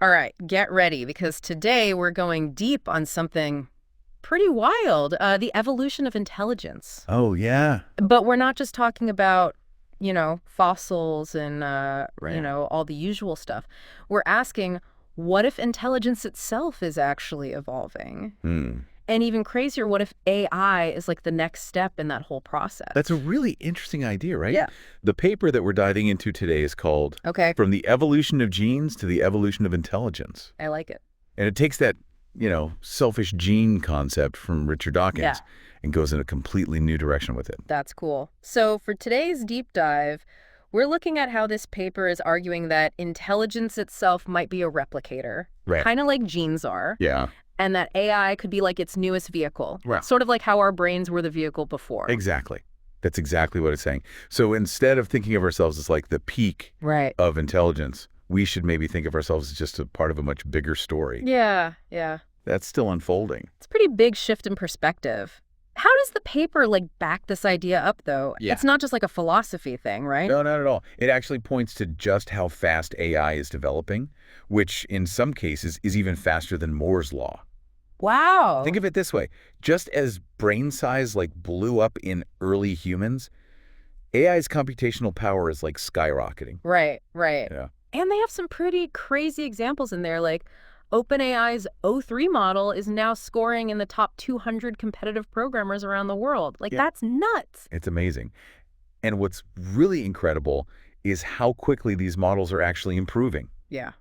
All right, get ready, because today we're going deep on something pretty wild, the evolution of intelligence. Oh, yeah. But we're not just talking about, fossils and, Right. all the usual stuff. We're asking, what if intelligence itself is actually evolving? Hmm. And even crazier, what if AI is like the next step in that whole process? That's a really interesting idea, right? Yeah. The paper that we're diving into today is called Okay, From the Evolution of Genes to the Evolution of Intelligence. I like it. And it takes that, selfish gene concept from Richard Dawkins Yeah. and goes in a completely new direction with it. That's cool. So for today's deep dive, we're looking at how this paper is arguing that intelligence itself might be a replicator, Right. kind of like genes are, Yeah, and that AI could be like its newest vehicle, Right. sort of like how our brains were the vehicle before. exactly. That's exactly what it's saying. So instead of thinking of ourselves as like the peak Right. of intelligence, we should maybe think of ourselves as just a part of a much bigger story. Yeah, yeah. That's still unfolding. It's a pretty big shift in perspective. How does the paper back this idea up, though? Yeah. It's not just like a philosophy thing, right? No, not at all. It actually points to just how fast AI is developing, which in some cases is even faster than Moore's law. Wow. Think of it this way. Just as brain size blew up in early humans, AI's computational power is skyrocketing. Right, right. Yeah. And they have some pretty crazy examples in there, like OpenAI's O3 model is now scoring in the top 200 competitive programmers around the world. Yeah. That's nuts. It's amazing. And what's really incredible is how quickly these models are actually improving. Yeah.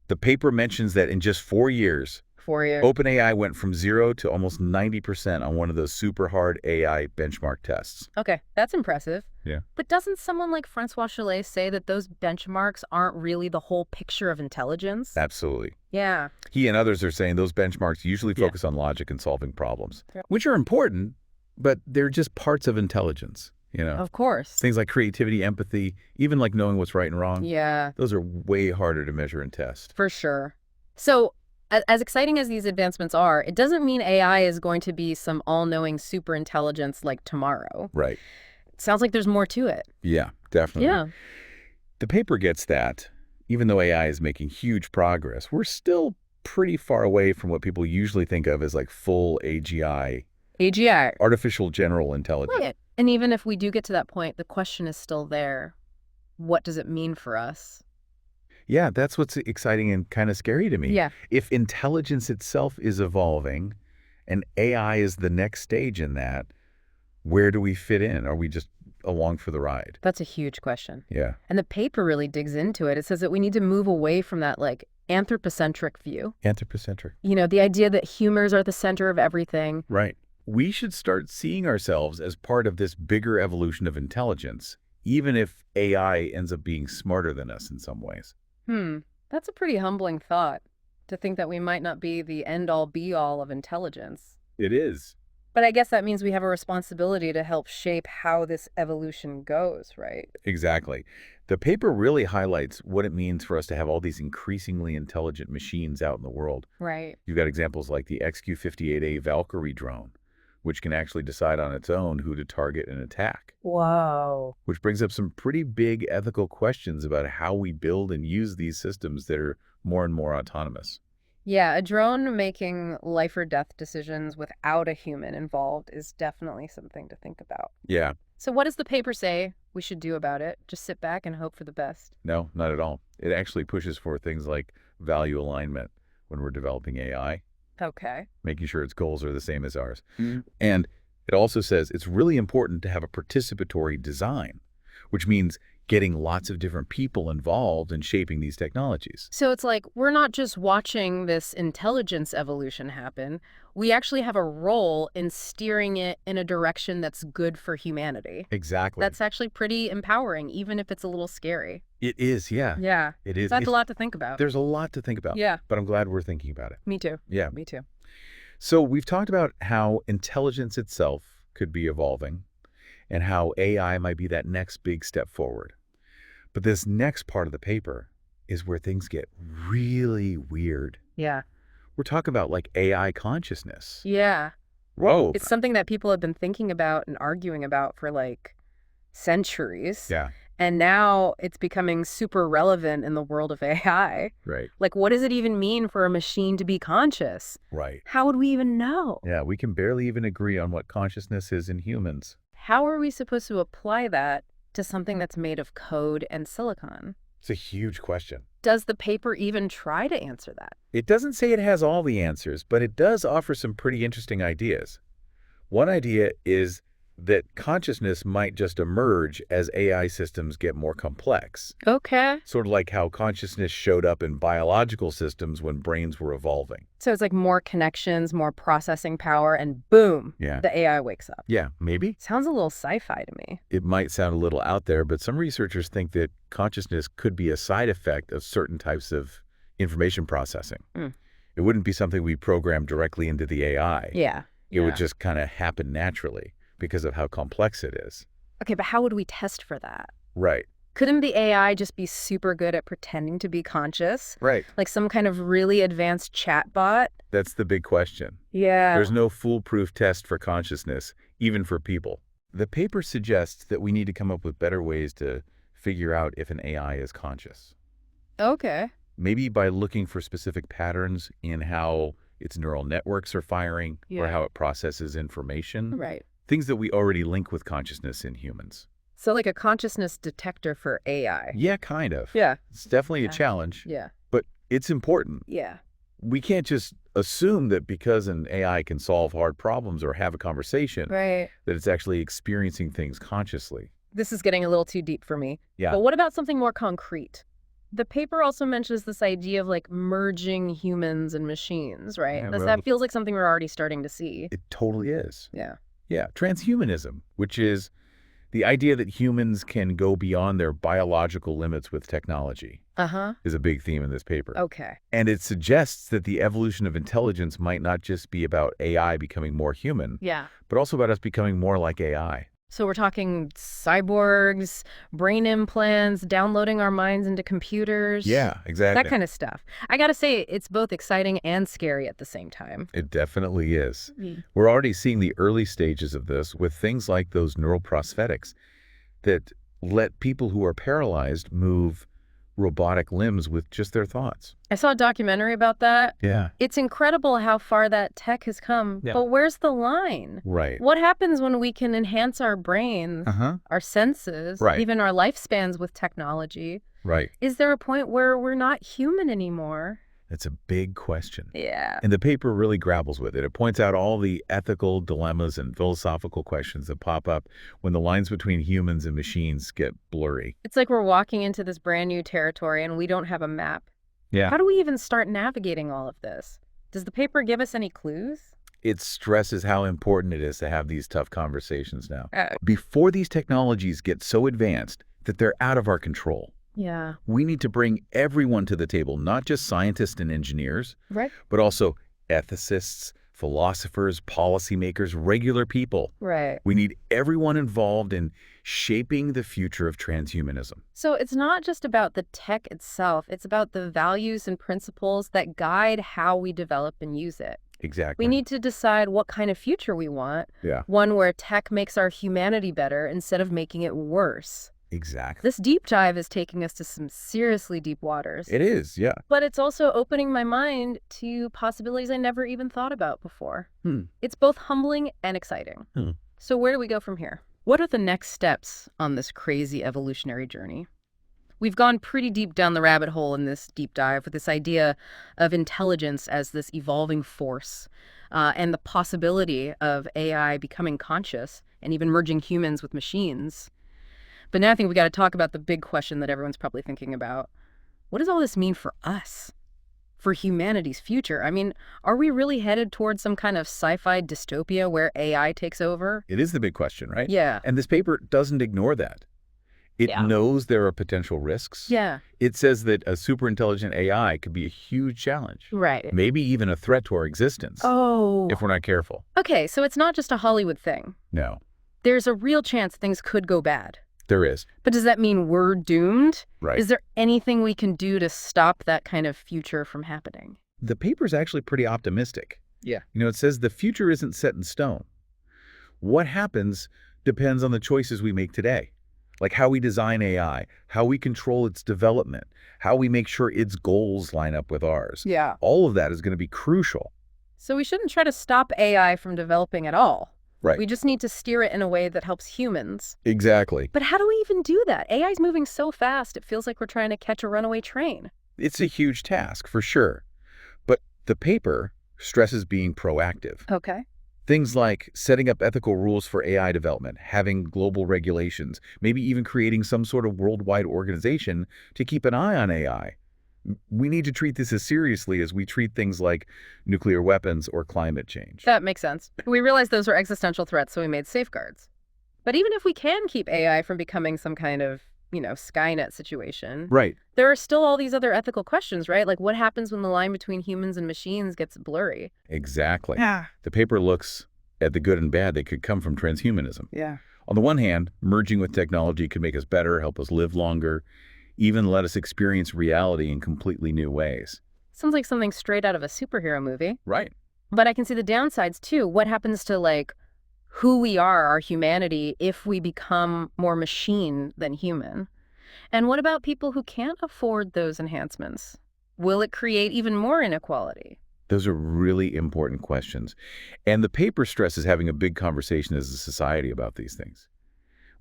The paper mentions that in just 4 years, 4 years. OpenAI went from 0 to almost 90% on one of those super hard AI benchmark tests. Okay, that's impressive. Yeah. But doesn't someone like Francois Chalet say that those benchmarks aren't really the whole picture of intelligence? Absolutely. Yeah. He and others are saying those benchmarks usually Yeah. focus on logic and solving problems, Yeah. which are important, but they're just parts of intelligence, Of course. Things like creativity, empathy, even knowing what's right and wrong. Yeah, Those are way harder to measure and test. for sure. So, as exciting as these advancements are, it doesn't mean AI is going to be some all-knowing super intelligence like tomorrow. Right. Sounds like there's more to it. Yeah, definitely. Yeah. The paper gets that. Even though AI is making huge progress, we're still pretty far away from what people usually think of as full AGI, AGI. artificial general intelligence. Right. And even if we do get to that point, the question is still there. What does it mean for us? Yeah, that's what's exciting and kind of scary to me. Yeah. If intelligence itself is evolving and AI is the next stage in that, where do we fit in? Are we just along for the ride? That's a huge question. Yeah. And the paper really digs into it. It says that we need to move away from that anthropocentric view. Anthropocentric. The idea that humans are at the center of everything. Right. We should start seeing ourselves as part of this bigger evolution of intelligence, even if AI ends up being smarter than us in some ways. That's a pretty humbling thought, to think that we might not be the end-all be-all of intelligence. It is. But I guess that means we have a responsibility to help shape how this evolution goes, right? Exactly. The paper really highlights what it means for us to have all these increasingly intelligent machines out in the world. Right. You've got examples like the XQ-58A Valkyrie drone, which can actually decide on its own who to target and attack, Whoa. which brings up some pretty big ethical questions about how we build and use these systems that are more and more autonomous. Yeah, a drone making life or death decisions without a human involved is definitely something to think about. Yeah, So what does the paper say we should do about it? Just sit back and hope for the best. no, not at all. It actually pushes for things like value alignment when we're developing AI, Okay. making sure its goals are the same as ours. And it also says it's really important to have a participatory design, which means getting lots of different people involved in shaping these technologies. So it's like we're not just watching this intelligence evolution happen. We actually have a role in steering it in a direction that's good for humanity. Exactly. That's actually pretty empowering, even if it's a little scary. It is, yeah. Yeah. It is. That's a It's- lot to think about. There's a lot to think about. Yeah. But I'm glad we're thinking about it. Me too. Yeah. Me too. So we've talked about how intelligence itself could be evolving and how AI might be that next big step forward. But this next part of the paper is where things get really weird. Yeah. We're talking about AI consciousness. Yeah. Whoa. It's something that people have been thinking about and arguing about for centuries. Yeah. And now it's becoming super relevant in the world of AI. Right. Like, what does it even mean for a machine to be conscious? Right. How would we even know? Yeah, we can barely even agree on what consciousness is in humans. How are we supposed to apply that to something that's made of code and silicon? It's a huge question. Does the paper even try to answer that? It doesn't say it has all the answers, but it does offer some pretty interesting ideas. One idea is that consciousness might just emerge as AI systems get more complex. Okay. Sort of like how consciousness showed up in biological systems when brains were evolving. So it's like more connections, more processing power, and boom, Yeah. the AI wakes up. Yeah, maybe. Sounds a little sci-fi to me. It might sound a little out there, but some researchers think that consciousness could be a side effect of certain types of information processing. Mm. It wouldn't be something we program directly into the AI. Yeah. It would just kind of happen naturally because of how complex it is. Okay, but how would we test for that? Right. Couldn't the AI just be super good at pretending to be conscious? Right. Like some kind of really advanced chatbot? That's the big question. Yeah. There's no foolproof test for consciousness, even for people. The paper suggests that we need to come up with better ways to figure out if an AI is conscious. Okay. Maybe by looking for specific patterns in how its neural networks are firing or Yeah. how it processes information. Right. Things that we already link with consciousness in humans. So like a consciousness detector for AI. Yeah, kind of. Yeah. It's definitely Yeah. a challenge, Yeah. but it's important. Yeah. We can't just assume that because an AI can solve hard problems or have a conversation, Right. that it's actually experiencing things consciously. This is getting a little too deep for me. Yeah. But what about something more concrete? The paper also mentions this idea of like merging humans and machines, right? Yeah, That well- feels like something we're already starting to see. It totally is. Yeah. Yeah, transhumanism, which is the idea that humans can go beyond their biological limits with technology, Uh-huh. is a big theme in this paper. Okay. And it suggests that the evolution of intelligence might not just be about AI becoming more human, Yeah. but also about us becoming more like AI. So we're talking cyborgs, brain implants, downloading our minds into computers. Yeah, exactly. That kind of stuff. I gotta say, it's both exciting and scary at the same time. It definitely is. Mm. We're already seeing the early stages of this with things like those neural prosthetics that let people who are paralyzed move robotic limbs with just their thoughts. I saw a documentary about that. Yeah. It's incredible how far that tech has come. Yeah. But where's the line? Right. What happens when we can enhance our brains, Uh-huh. our senses, Right. even our lifespans with technology? Right. Is there a point where we're not human anymore? It's a big question. Yeah. And the paper really grapples with it. It points out all the ethical dilemmas and philosophical questions that pop up when the lines between humans and machines get blurry. It's like we're walking into this brand new territory and we don't have a map. Yeah. How do we even start navigating all of this? Does the paper give us any clues? It stresses how important it is to have these tough conversations now. Uh, Before these technologies get so advanced that they're out of our control, Yeah. we need to bring everyone to the table, not just scientists and engineers, Right. but also ethicists, philosophers, policymakers, regular people. Right. We need everyone involved in shaping the future of transhumanism. So it's not just about the tech itself, it's about the values and principles that guide how we develop and use it. Exactly. We need to decide what kind of future we want, Yeah, one where tech makes our humanity better instead of making it worse. exactly. This deep dive is taking us to some seriously deep waters. It is, yeah. But it's also opening my mind to possibilities I never even thought about before. Hmm. It's both humbling and exciting. Hmm. So where do we go from here? What are the next steps on this crazy evolutionary journey? We've gone pretty deep down the rabbit hole in this deep dive with this idea of intelligence as this evolving force and the possibility of AI becoming conscious and even merging humans with machines. But now I think we got to talk about the big question that everyone's probably thinking about. What does all this mean for us? For humanity's future? I mean, are we really headed towards some kind of sci-fi dystopia where AI takes over? It is the big question, right? Yeah. And this paper doesn't ignore that. It Yeah. knows there are potential risks. Yeah. It says that a super intelligent AI could be a huge challenge, Right. maybe even a threat to our existence Oh. if we're not careful. Okay, so it's not just a Hollywood thing. No, There's a real chance things could go bad. there is. But does that mean we're doomed? Right. Is there anything we can do to stop that kind of future from happening? The paper's actually pretty optimistic. Yeah. You know, it says the future isn't set in stone. What happens depends on the choices we make today. Like how we design AI, how we control its development, how we make sure its goals line up with ours. Yeah. All of that is going to be crucial. So we shouldn't try to stop AI from developing at all. Right. We just need to steer it in a way that helps humans. Exactly. But how do we even do that? AI's moving so fast, it feels like we're trying to catch a runaway train. It's a huge task, for sure. But the paper stresses being proactive. Okay. Things like setting up ethical rules for AI development, having global regulations, maybe even creating some sort of worldwide organization to keep an eye on AI. We need to treat this as seriously as we treat things like nuclear weapons or climate change. That makes sense. We realized those were existential threats, so we made safeguards. But even if we can keep AI from becoming some kind of, Skynet situation, Right. there are still all these other ethical questions, right? Like what happens when the line between humans and machines gets blurry? Exactly. Yeah. The paper looks at the good and bad that could come from transhumanism. Yeah. On the one hand, merging with technology could make us better, help us live longer, even let us experience reality in completely new ways. Sounds like something straight out of a superhero movie. Right. But I can see the downsides too. What happens to who we are, our humanity, if we become more machine than human? And what about people who can't afford those enhancements? Will it create even more inequality? Those are really important questions. And the paper stresses having a big conversation as a society about these things.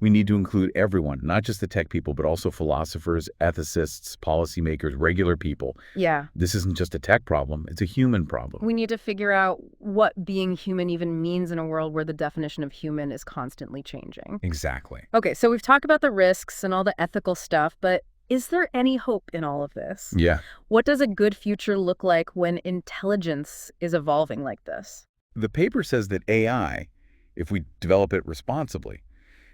We need to include everyone, not just the tech people, but also philosophers, ethicists, policymakers, regular people. Yeah. This isn't just a tech problem, it's a human problem. We need to figure out what being human even means in a world where the definition of human is constantly changing. Exactly. Okay, so we've talked about the risks and all the ethical stuff, but is there any hope in all of this? Yeah. What does a good future look like when intelligence is evolving like this? The paper says that AI, if we develop it responsibly,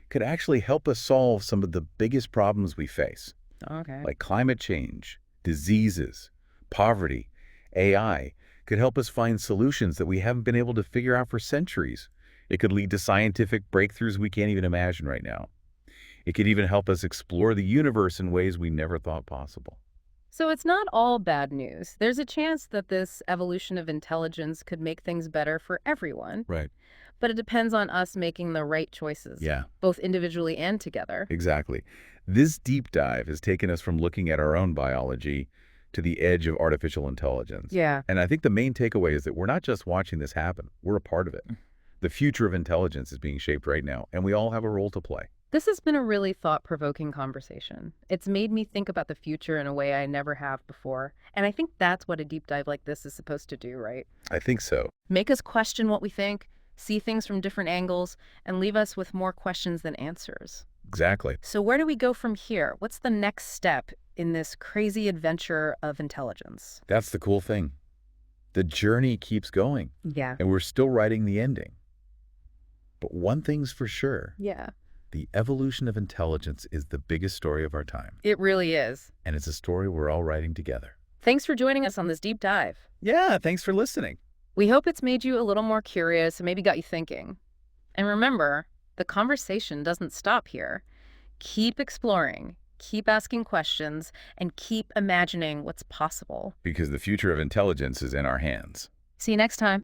could actually help us solve some of the biggest problems we face, Okay. like climate change, diseases, poverty. AI could help us find solutions that we haven't been able to figure out for centuries. It could lead to scientific breakthroughs we can't even imagine right now. It could even help us explore the universe in ways we never thought possible. So it's not all bad news. There's a chance that this evolution of intelligence could make things better for everyone, Right. but it depends on us making the right choices, Yeah, both individually and together. exactly. This deep dive has taken us from looking at our own biology to the edge of artificial intelligence. Yeah. And I think the main takeaway is that we're not just watching this happen, we're a part of it. The future of intelligence is being shaped right now, and we all have a role to play. This has been a really thought-provoking conversation. It's made me think about the future in a way I never have before. And I think that's what a deep dive like this is supposed to do, right? I think so. Make us question what we think, see things from different angles, and leave us with more questions than answers. Exactly. So where do we go from here? What's the next step in this crazy adventure of intelligence? That's the cool thing. The journey keeps going, Yeah. and we're still writing the ending. But one thing's for sure. Yeah. The evolution of intelligence is the biggest story of our time, It really is. and it's a story we're all writing together. Thanks for joining us on this deep dive. Yeah, thanks for listening. We hope it's made you a little more curious and maybe got you thinking. And remember, the conversation doesn't stop here. Keep exploring, keep asking questions, and keep imagining what's possible. Because the future of intelligence is in our hands. See you next time.